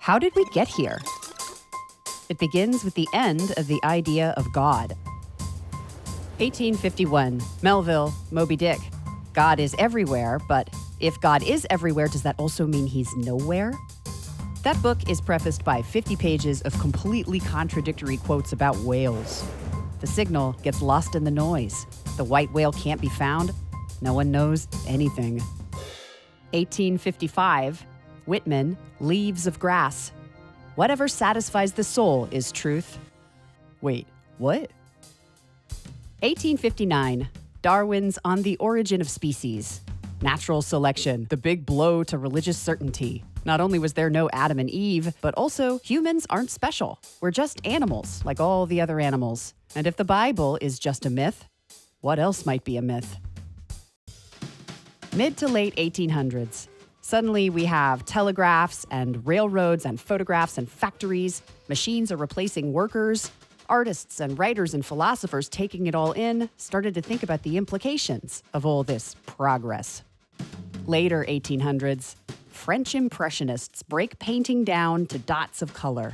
How did we get here? It begins with the end of the idea of God. 1851, Melville, Moby Dick. God is everywhere, but if God is everywhere, does that also mean he's nowhere? That book is prefaced by 50 pages of completely contradictory quotes about whales. The signal gets lost in the noise. The white whale can't be found. No one knows anything. 1855, Whitman, Leaves of Grass. Whatever satisfies the soul is truth. Wait, what? 1859, Darwin's On the Origin of Species. Natural selection, the big blow to religious certainty. Not only was there no Adam and Eve, but also humans aren't special. We're just animals, like all the other animals. And if the Bible is just a myth, what else might be a myth? Mid to late 1800s. Suddenly we have telegraphs and railroads and photographs and factories. Machines are replacing workers. Artists and writers and philosophers taking it all in started to think about the implications of all this progress. Later 1800s, French Impressionists break painting down to dots of color.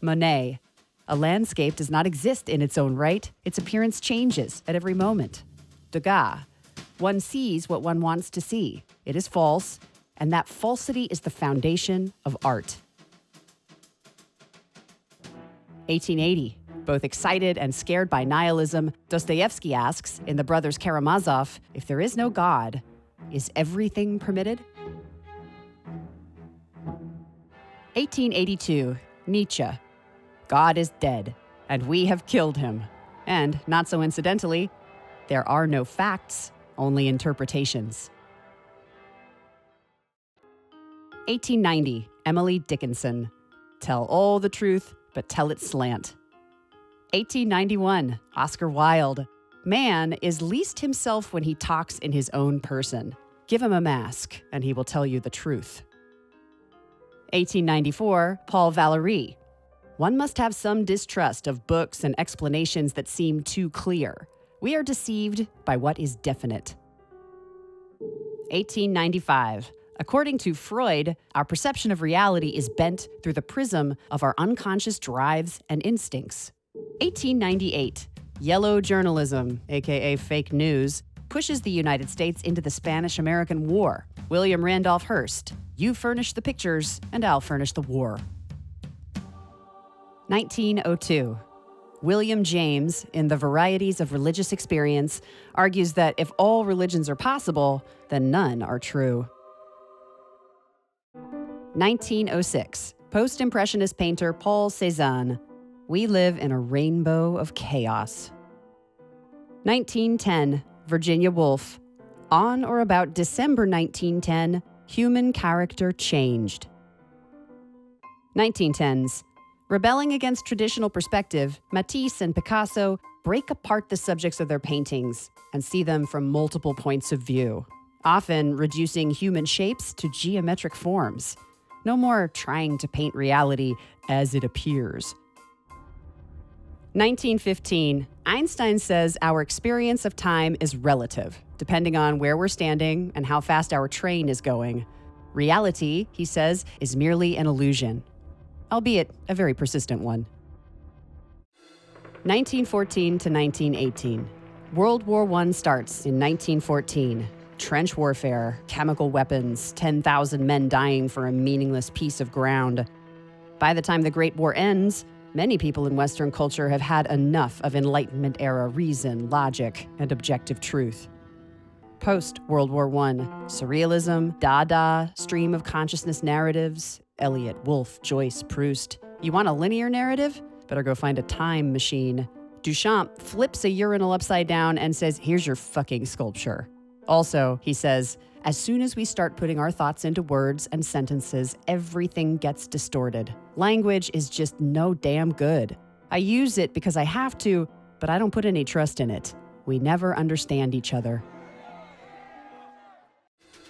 Monet, a landscape does not exist in its own right. Its appearance changes at every moment. Degas, one sees what one wants to see. It is false, and that falsity is the foundation of art. 1880, both excited and scared by nihilism, Dostoevsky asks in The Brothers Karamazov, if there is no God, is everything permitted? 1882, Nietzsche. God is dead, and we have killed him. And, not so incidentally, there are no facts, only interpretations. 1890, Emily Dickinson. Tell all the truth, but tell it slant. 1891, Oscar Wilde. Man is least himself when he talks in his own person. Give him a mask, and he will tell you the truth. 1894, Paul Valéry. One must have some distrust of books and explanations that seem too clear. We are deceived by what is definite. 1895. According to Freud, our perception of reality is bent through the prism of our unconscious drives and instincts. 1898. Yellow journalism, aka fake news, pushes the United States into the Spanish-American War. William Randolph Hearst. You furnish the pictures, and I'll furnish the war. 1902. William James, in The Varieties of Religious Experience, argues that if all religions are possible, then none are true. 1906. Post-Impressionist painter Paul Cézanne. We live in a rainbow of chaos. 1910. Virginia Woolf. On or about December 1910, human character changed. 1910s. Rebelling against traditional perspective, Matisse and Picasso break apart the subjects of their paintings and see them from multiple points of view, often reducing human shapes to geometric forms. No more trying to paint reality as it appears. 1915, Einstein says our experience of time is relative, depending on where we're standing and how fast our train is going. Reality, he says, is merely an illusion, albeit a very persistent one. 1914 to 1918. World War I starts in 1914. Trench warfare, chemical weapons, 10,000 men dying for a meaningless piece of ground. By the time the Great War ends, many people in Western culture have had enough of Enlightenment-era reason, logic, and objective truth. Post-World War I, surrealism, Dada, stream of consciousness narratives, Eliot, Woolf, Joyce, Proust. You want a linear narrative? Better go find a time machine. Duchamp flips a urinal upside down and says, here's your fucking sculpture. Also, he says, as soon as we start putting our thoughts into words and sentences, everything gets distorted. Language is just no damn good. I use it because I have to, but I don't put any trust in it. We never understand each other.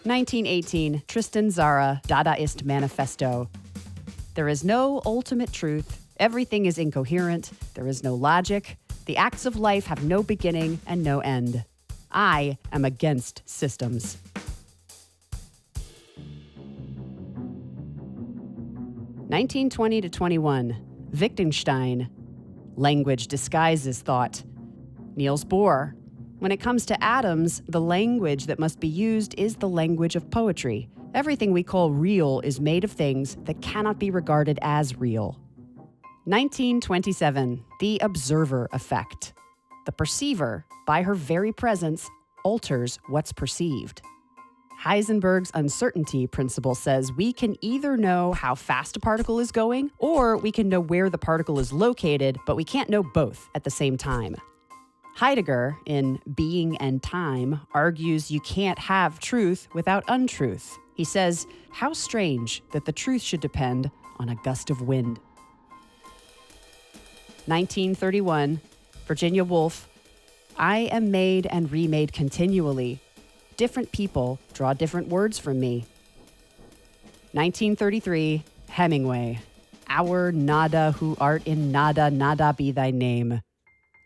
1918, Tristan Tzara, Dadaist Manifesto. There is no ultimate truth. Everything is incoherent. There is no logic. The acts of life have no beginning and no end. I am against systems. 1920 to 21, Wittgenstein. Language disguises thought. Niels Bohr. When it comes to atoms, the language that must be used is the language of poetry. Everything we call real is made of things that cannot be regarded as real. 1927, the observer effect. The perceiver, by her very presence, alters what's perceived. Heisenberg's uncertainty principle says we can either know how fast a particle is going, or we can know where the particle is located, but we can't know both at the same time. Heidegger, in Being and Time, argues you can't have truth without untruth. He says, how strange that the truth should depend on a gust of wind. 1931, Virginia Woolf. I am made and remade continually. Different people draw different words from me. 1933, Hemingway. Our nada who art in nada, nada be thy name.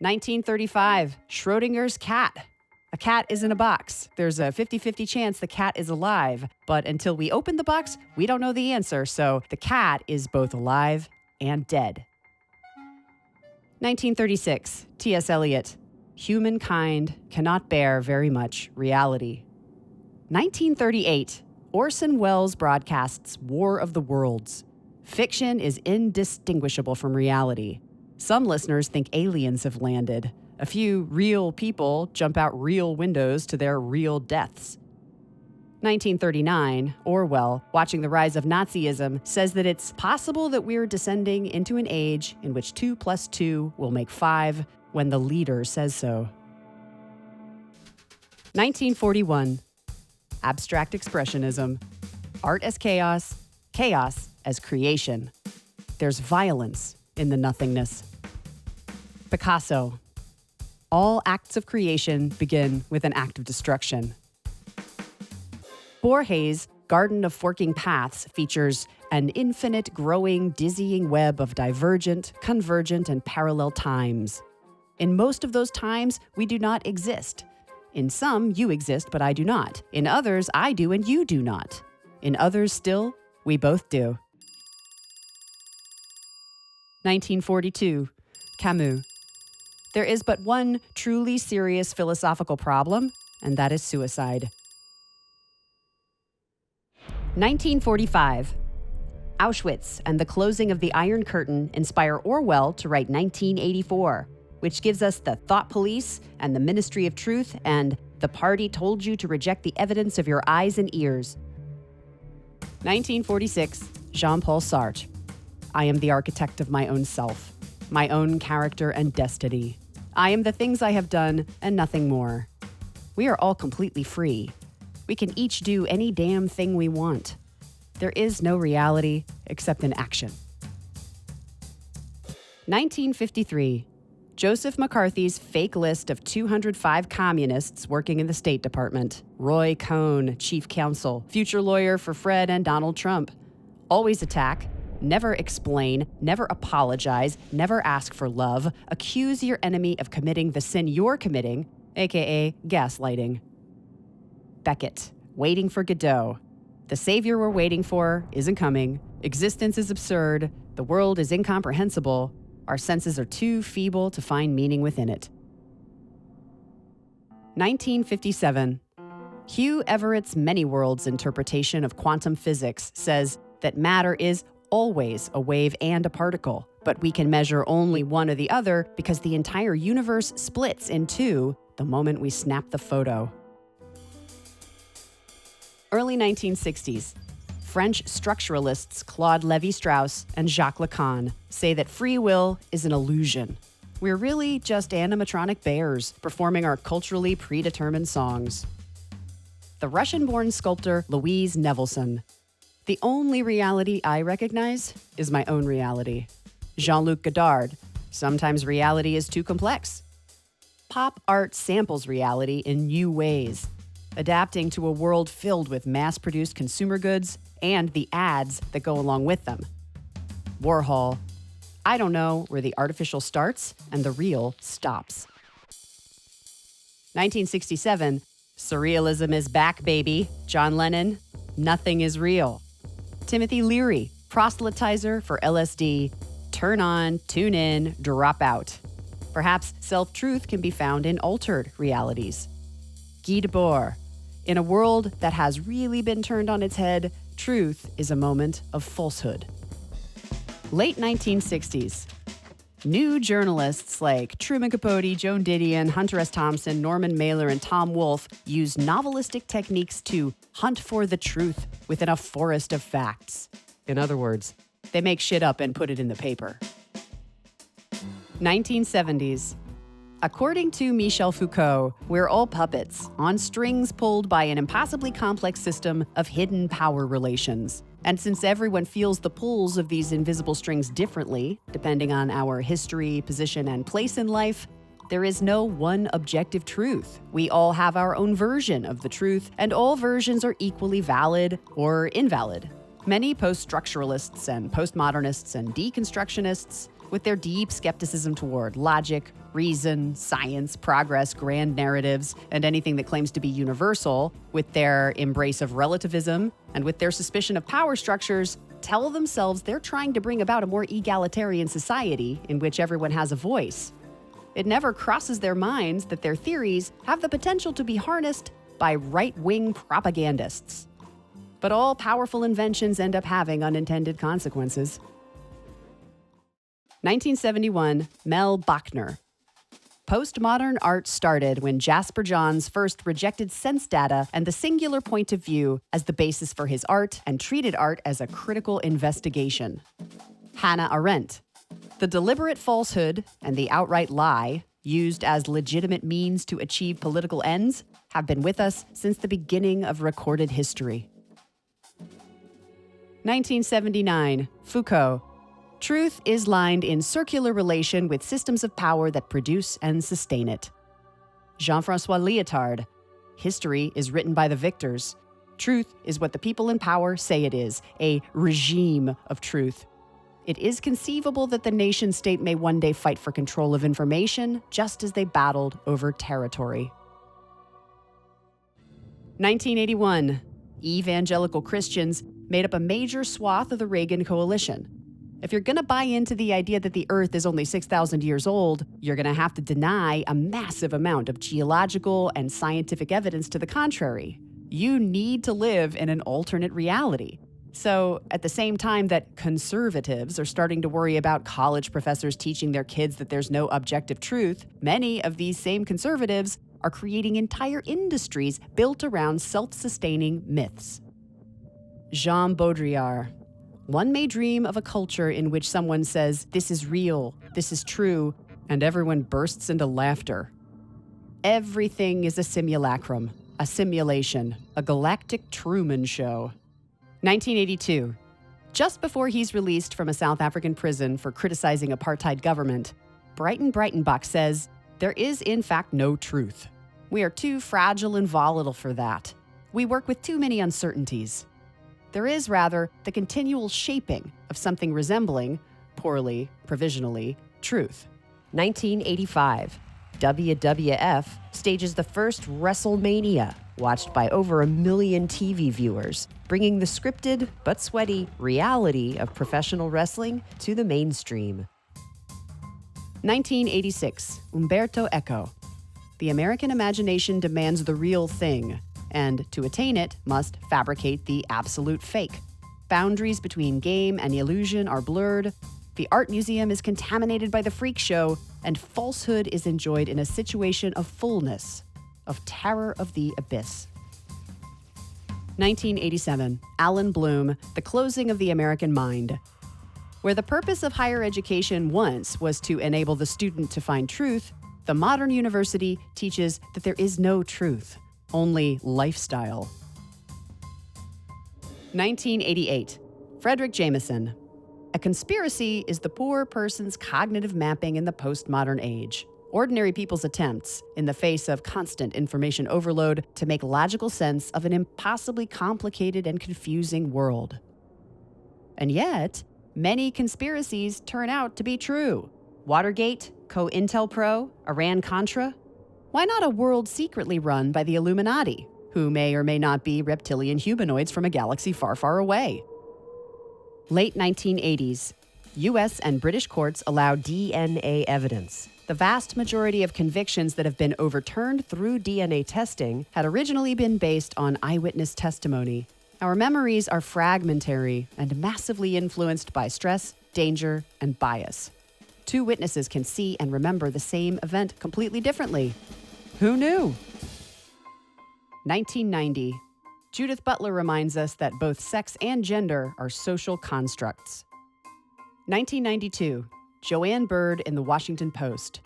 1935, Schrodinger's cat. A cat is in a box. There's a 50-50 chance the cat is alive, but until we open the box, we don't know the answer, so the cat is both alive and dead. 1936, T.S. Eliot. Humankind cannot bear very much reality. 1938, Orson Welles broadcasts War of the Worlds. Fiction is indistinguishable from reality. Some listeners think aliens have landed. A few real people jump out real windows to their real deaths. 1939, Orwell, watching the rise of Nazism, says that it's possible that we're descending into an age in which 2 + 2 will make 5 when the leader says so. 1941, Abstract Expressionism. Art as chaos, chaos as creation. There's violence in the nothingness. Picasso. All acts of creation begin with an act of destruction. Borges' Garden of Forking Paths features an infinite, growing, dizzying web of divergent, convergent, and parallel times. In most of those times, we do not exist. In some, you exist, but I do not. In others, I do and you do not. In others still, we both do. 1942, Camus. There is but one truly serious philosophical problem, and that is suicide. 1945. Auschwitz and the closing of the Iron Curtain inspire Orwell to write 1984, which gives us the thought police and the Ministry of Truth and the party told you to reject the evidence of your eyes and ears. 1946. Jean-Paul Sartre. I am the architect of my own self, my own character and destiny. I am the things I have done and nothing more. We are all completely free. We can each do any damn thing we want. There is no reality except in action. 1953. Joseph McCarthy's fake list of 205 communists working in the State Department. Roy Cohn, chief counsel, future lawyer for Fred and Donald Trump. Always attack, never explain, never apologize, never ask for love, accuse your enemy of committing the sin you're committing, aka gaslighting. Beckett, waiting for Godot. The savior we're waiting for isn't coming. Existence is absurd. The world is incomprehensible. Our senses are too feeble to find meaning within it. 1957. Hugh Everett's many worlds interpretation of quantum physics says that matter is always a wave and a particle, but we can measure only one or the other because the entire universe splits in two the moment we snap the photo. Early 1960s. French structuralists Claude Lévi-Strauss and Jacques Lacan say that free will is an illusion. We're really just animatronic bears performing our culturally predetermined songs. The Russian-born sculptor Louise Nevelson. The only reality I recognize is my own reality. Jean-Luc Godard. Sometimes reality is too complex. Pop art samples reality in new ways, adapting to a world filled with mass-produced consumer goods and the ads that go along with them. Warhol. I don't know where the artificial starts and the real stops. 1967. Surrealism is back, baby. John Lennon. Nothing is real. Timothy Leary. proselytizer for LSD, turn on, tune in, drop out. Perhaps self-truth can be found in altered realities. Guy Debord, in a world that has really been turned on its head, truth is a moment of falsehood. Late 1960s. New journalists like Truman Capote, Joan Didion, Hunter S. Thompson, Norman Mailer, and Tom Wolfe use novelistic techniques to hunt for the truth within a forest of facts. In other words, they make shit up and put it in the paper. 1970s. According to Michel Foucault, we're all puppets on strings pulled by an impossibly complex system of hidden power relations. And since everyone feels the pulls of these invisible strings differently, depending on our history, position, and place in life, there is no one objective truth. We all have our own version of the truth, and all versions are equally valid or invalid. Many post-structuralists and postmodernists and deconstructionists, with their deep skepticism toward logic, reason, science, progress, grand narratives, and anything that claims to be universal, with their embrace of relativism, and with their suspicion of power structures, tell themselves they're trying to bring about a more egalitarian society in which everyone has a voice. It never crosses their minds that their theories have the potential to be harnessed by right-wing propagandists. But all powerful inventions end up having unintended consequences. 1971, Mel Bachner. Postmodern art started when Jasper Johns first rejected sense data and the singular point of view as the basis for his art and treated art as a critical investigation. Hannah Arendt. The deliberate falsehood and the outright lie, used as legitimate means to achieve political ends, have been with us since the beginning of recorded history. 1979, Foucault. Truth is lined in circular relation with systems of power that produce and sustain it. Jean-François Lyotard. History is written by the victors. Truth is what the people in power say it is, a regime of truth. It is conceivable that the nation-state may one day fight for control of information, just as they battled over territory. 1981. Evangelical Christians made up a major swath of the Reagan coalition. If you're going to buy into the idea that the Earth is only 6,000 years old, you're going to have to deny a massive amount of geological and scientific evidence to the contrary. You need to live in an alternate reality. So, at the same time that conservatives are starting to worry about college professors teaching their kids that there's no objective truth, many of these same conservatives are creating entire industries built around self-sustaining myths. Jean Baudrillard. One may dream of a culture in which someone says, "This is real, this is true," and everyone bursts into laughter. Everything is a simulacrum, a simulation, a galactic Truman Show. 1982. Just before he's released from a South African prison for criticizing apartheid government, Brighton Breitenbach says, "There is in fact no truth. We are too fragile and volatile for that. We work with too many uncertainties. There is, rather, the continual shaping of something resembling, poorly, provisionally, truth." 1985. WWF stages the first WrestleMania, watched by over 1 million TV viewers, bringing the scripted but sweaty reality of professional wrestling to the mainstream. 1986. Umberto Eco. The American imagination demands the real thing, and to attain it must fabricate the absolute fake. Boundaries between game and illusion are blurred, the art museum is contaminated by the freak show, and falsehood is enjoyed in a situation of fullness, of terror of the abyss. 1987. Allan Bloom, The Closing of the American Mind. Where the purpose of higher education once was to enable the student to find truth, the modern university teaches that there is no truth, only lifestyle. 1988. Frederick Jameson. A conspiracy is the poor person's cognitive mapping in the postmodern age. Ordinary people's attempts, in the face of constant information overload, to make logical sense of an impossibly complicated and confusing world. And yet, many conspiracies turn out to be true. Watergate, COINTELPRO, Iran-Contra. Why not a world secretly run by the Illuminati, who may or may not be reptilian humanoids from a galaxy far, far away? Late 1980s. U.S. and British courts allow DNA evidence. The vast majority of convictions that have been overturned through DNA testing had originally been based on eyewitness testimony. Our memories are fragmentary and massively influenced by stress, danger, and bias. Two witnesses can see and remember the same event completely differently. Who knew? 1990. Judith Butler reminds us that both sex and gender are social constructs. 1992. Joanne Bird in the Washington Post.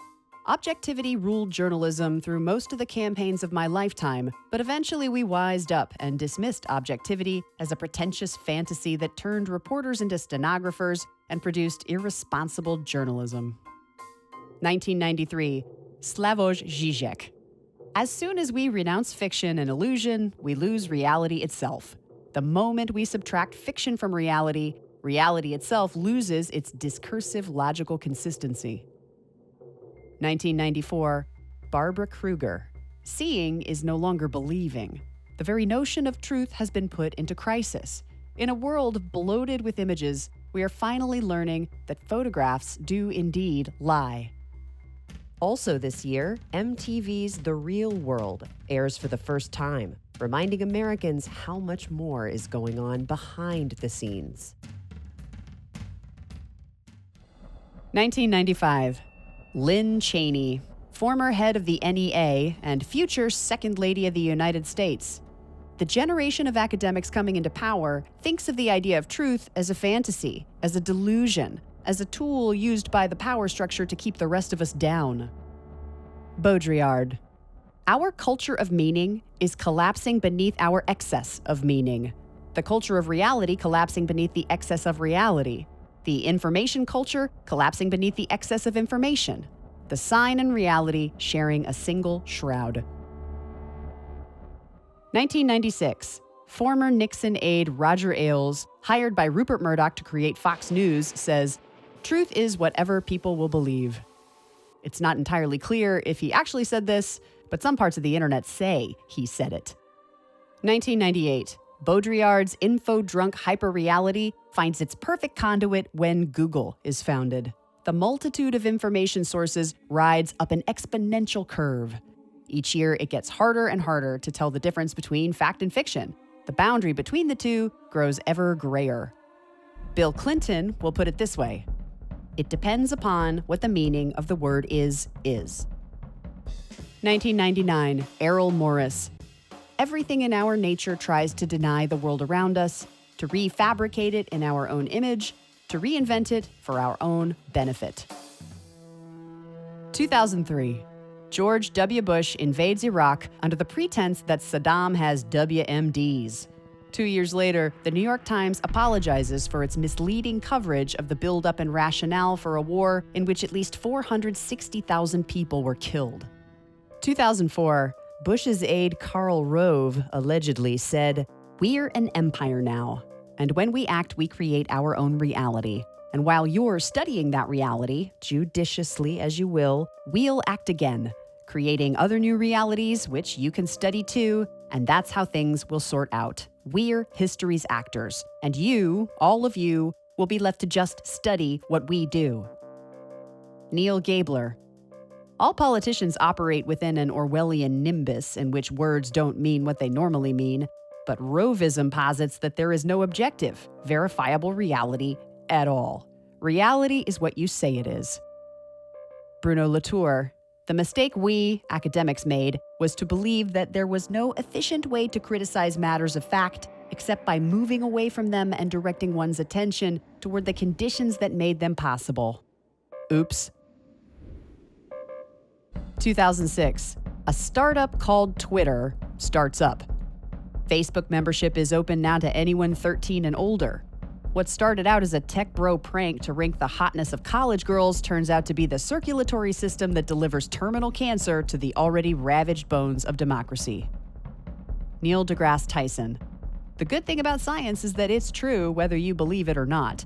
Objectivity ruled journalism through most of the campaigns of my lifetime, but eventually we wised up and dismissed objectivity as a pretentious fantasy that turned reporters into stenographers and produced irresponsible journalism. 1993. Slavoj Žižek. As soon as we renounce fiction and illusion, we lose reality itself. The moment we subtract fiction from reality, reality itself loses its discursive logical consistency. 1994. Barbara Kruger. Seeing is no longer believing. The very notion of truth has been put into crisis. In a world bloated with images, we are finally learning that photographs do indeed lie. Also this year, MTV's The Real World airs for the first time, reminding Americans how much more is going on behind the scenes. 1995. Lynn Cheney, former head of the NEA and future Second Lady of the United States. The generation of academics coming into power thinks of the idea of truth as a fantasy, as a delusion, as a tool used by the power structure to keep the rest of us down. Baudrillard. Our culture of meaning is collapsing beneath our excess of meaning. The culture of reality collapsing beneath the excess of reality. The information culture collapsing beneath the excess of information. The sign and reality sharing a single shroud. 1996. Former Nixon aide Roger Ailes, hired by Rupert Murdoch to create Fox News, says, "Truth is whatever people will believe." It's not entirely clear if he actually said this, but some parts of the internet say he said it. 1998. Baudrillard's info-drunk hyperreality finds its perfect conduit when Google is founded. The multitude of information sources rides up an exponential curve. Each year, it gets harder and harder to tell the difference between fact and fiction. The boundary between the two grows ever grayer. Bill Clinton will put it this way: it depends upon what the meaning of the word is. 1999. Errol Morris. Everything in our nature tries to deny the world around us, to refabricate it in our own image, to reinvent it for our own benefit. 2003. George W. Bush invades Iraq under the pretense that Saddam has WMDs. 2 years later, the New York Times apologizes for its misleading coverage of the buildup and rationale for a war in which at least 460,000 people were killed. 2004. Bush's aide Karl Rove allegedly said, "We're an empire now, and when we act, we create our own reality. And while you're studying that reality, judiciously as you will, we'll act again, creating other new realities which you can study too, and that's how things will sort out. We're history's actors, and you, all of you, will be left to just study what we do." Neil Gabler. All politicians operate within an Orwellian nimbus in which words don't mean what they normally mean, but Rovism posits that there is no objective, verifiable reality at all. Reality is what you say it is. Bruno Latour. The mistake we, academics, made was to believe that there was no efficient way to criticize matters of fact except by moving away from them and directing one's attention toward the conditions that made them possible. Oops. 2006. A startup called Twitter starts up. Facebook membership is open now to anyone 13 and older. What started out as a tech bro prank to rank the hotness of college girls turns out to be the circulatory system that delivers terminal cancer to the already ravaged bones of democracy. Neil deGrasse Tyson. The good thing about science is that it's true whether you believe it or not.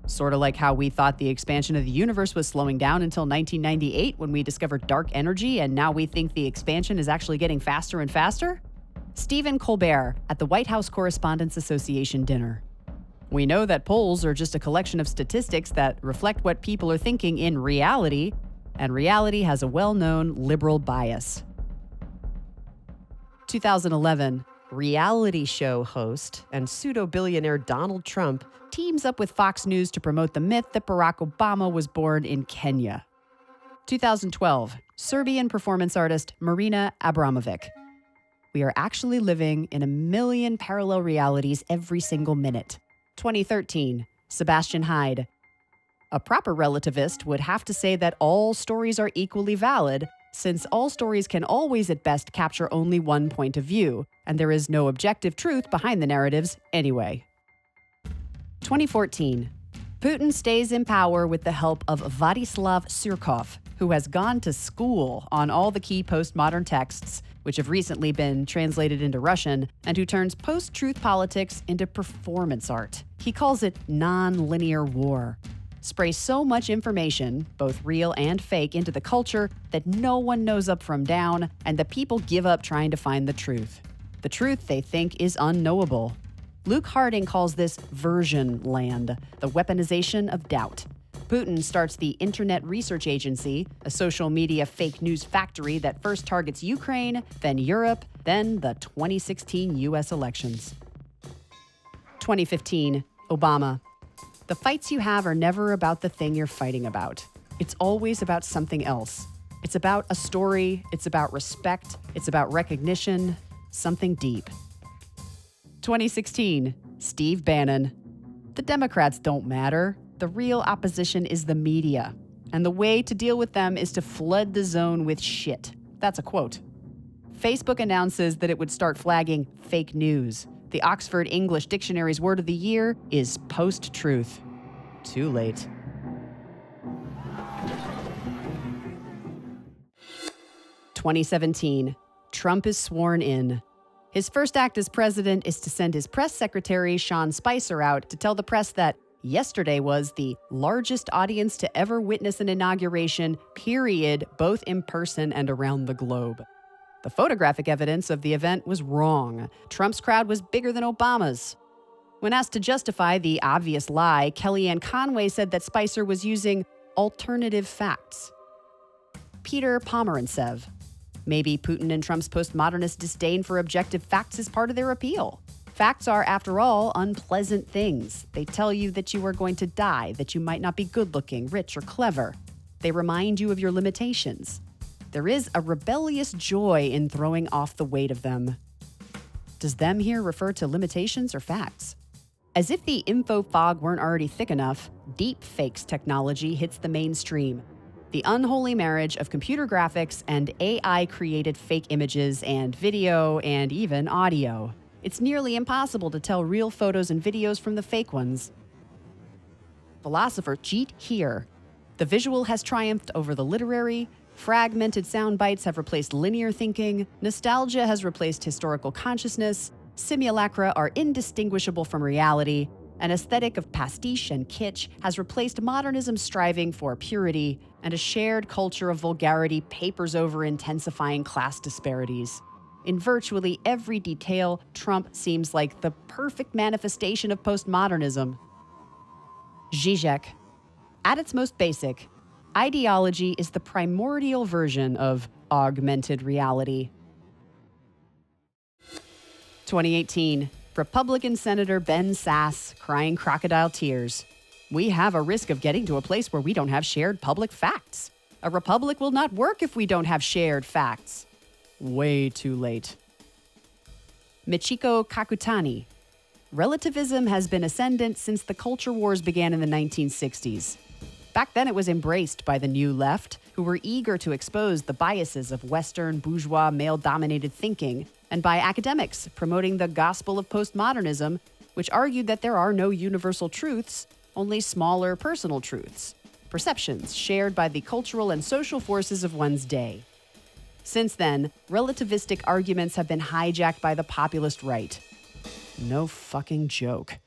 Sort of like how we thought the expansion of the universe was slowing down until 1998 when we discovered dark energy, and now we think the expansion is actually getting faster and faster? Stephen Colbert at the White House Correspondents Association dinner. We know that polls are just a collection of statistics that reflect what people are thinking in reality, and reality has a well-known liberal bias. 2011, reality show host and pseudo-billionaire Donald Trump teams up with Fox News to promote the myth that Barack Obama was born in Kenya. 2012, Serbian performance artist Marina Abramovic. We are actually living in a million parallel realities every single minute. 2013, Sebastian Hyde. A proper relativist would have to say that all stories are equally valid, since all stories can always at best capture only one point of view, and there is no objective truth behind the narratives anyway. 2014, Putin stays in power with the help of Vladislav Surkov, who has gone to school on all the key postmodern texts, which have recently been translated into Russian, and who turns post-truth politics into performance art. He calls it non-linear war. Sprays so much information, both real and fake, into the culture that no one knows up from down, and the people give up trying to find the truth. The truth they think is unknowable. Luke Harding calls this version land, the weaponization of doubt. Putin starts the Internet Research Agency, a social media fake news factory that first targets Ukraine, then Europe, then the 2016 U.S. elections. 2015, Obama. The fights you have are never about the thing you're fighting about. It's always about something else. It's about a story, it's about respect, it's about recognition, something deep. 2016, Steve Bannon. The Democrats don't matter. The real opposition is the media. And the way to deal with them is to flood the zone with shit. That's a quote. Facebook announces that it would start flagging fake news. The Oxford English Dictionary's word of the year is post-truth. Too late. (2017) Trump is sworn in. His first act as president is to send his press secretary, Sean Spicer, out to tell the press that yesterday was the largest audience to ever witness an inauguration, period, both in person and around the globe. The photographic evidence of the event was wrong. Trump's crowd was bigger than Obama's. When asked to justify the obvious lie, Kellyanne Conway said that Spicer was using alternative facts. Peter Pomerantsev. Maybe Putin and Trump's postmodernist disdain for objective facts is part of their appeal. Facts are, after all, unpleasant things. They tell you that you are going to die, that you might not be good-looking, rich, or clever. They remind you of your limitations. There is a rebellious joy in throwing off the weight of them. Does them here refer to limitations or facts? As if the info fog weren't already thick enough, deep fakes technology hits the mainstream. The unholy marriage of computer graphics and AI-created fake images and video and even audio. It's nearly impossible to tell real photos and videos from the fake ones. Philosopher Jeet Heer. The visual has triumphed over the literary. Fragmented sound bites have replaced linear thinking. Nostalgia has replaced historical consciousness. Simulacra are indistinguishable from reality. An aesthetic of pastiche and kitsch has replaced modernism's striving for purity, and a shared culture of vulgarity papers over intensifying class disparities. In virtually every detail, Trump seems like the perfect manifestation of postmodernism. ZIzek. At its most basic, ideology is the primordial version of augmented reality. 2018. Republican Senator Ben Sasse crying crocodile tears. We have a risk of getting to a place where we don't have shared public facts. A republic will not work if we don't have shared facts. Way too late. Michiko Kakutani. Relativism has been ascendant since the culture wars began in the 1960s. Back then it was embraced by the new left, who were eager to expose the biases of Western, bourgeois, male-dominated thinking, and by academics promoting the gospel of postmodernism, which argued that there are no universal truths, only smaller personal truths, perceptions shared by the cultural and social forces of one's day. Since then, relativistic arguments have been hijacked by the populist right. No fucking joke.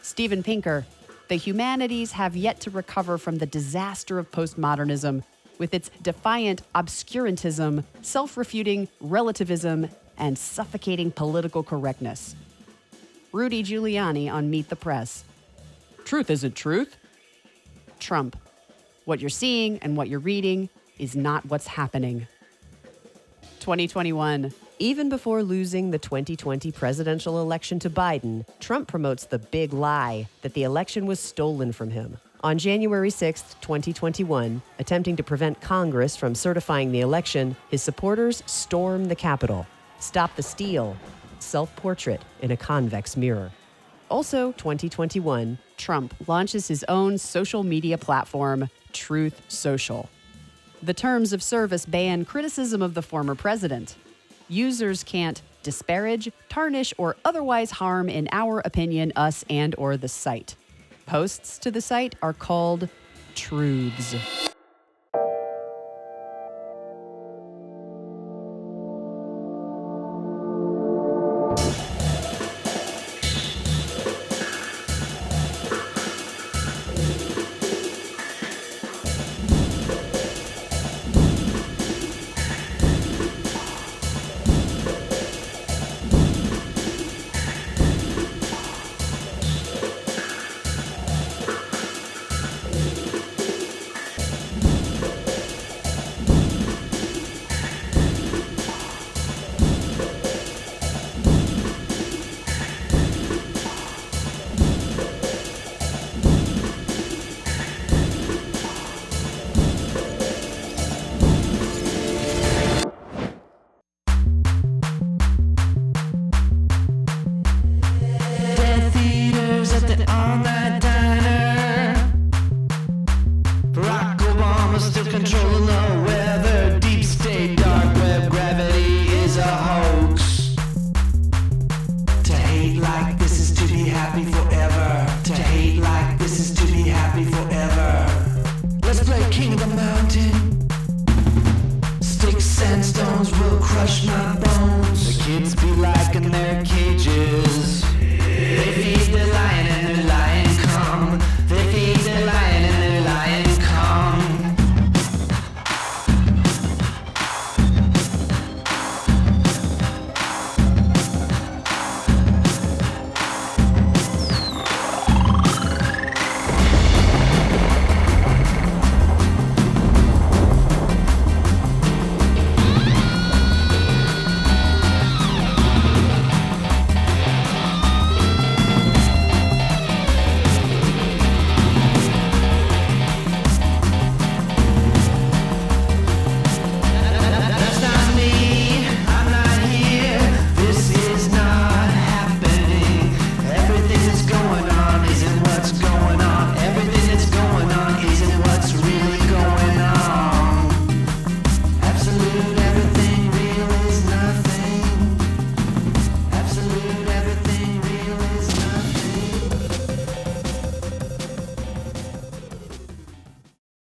Steven Pinker. The humanities have yet to recover from the disaster of postmodernism, with its defiant obscurantism, self-refuting relativism, and suffocating political correctness. Rudy Giuliani on Meet the Press. Truth isn't truth. Trump. What you're seeing and what you're reading is not what's happening. 2021. Even before losing the 2020 presidential election to Biden, Trump promotes the big lie that the election was stolen from him. On January 6, 2021, attempting to prevent Congress from certifying the election, his supporters storm the Capitol. Stop the steal. Self-portrait in a convex mirror. Also, 2021, Trump launches his own social media platform, Truth Social. The terms of service ban criticism of the former president. Users can't disparage, tarnish, or otherwise harm, in our opinion, us and or the site. Posts to the site are called truths. Sticks and stones will crush my bones. The kids be like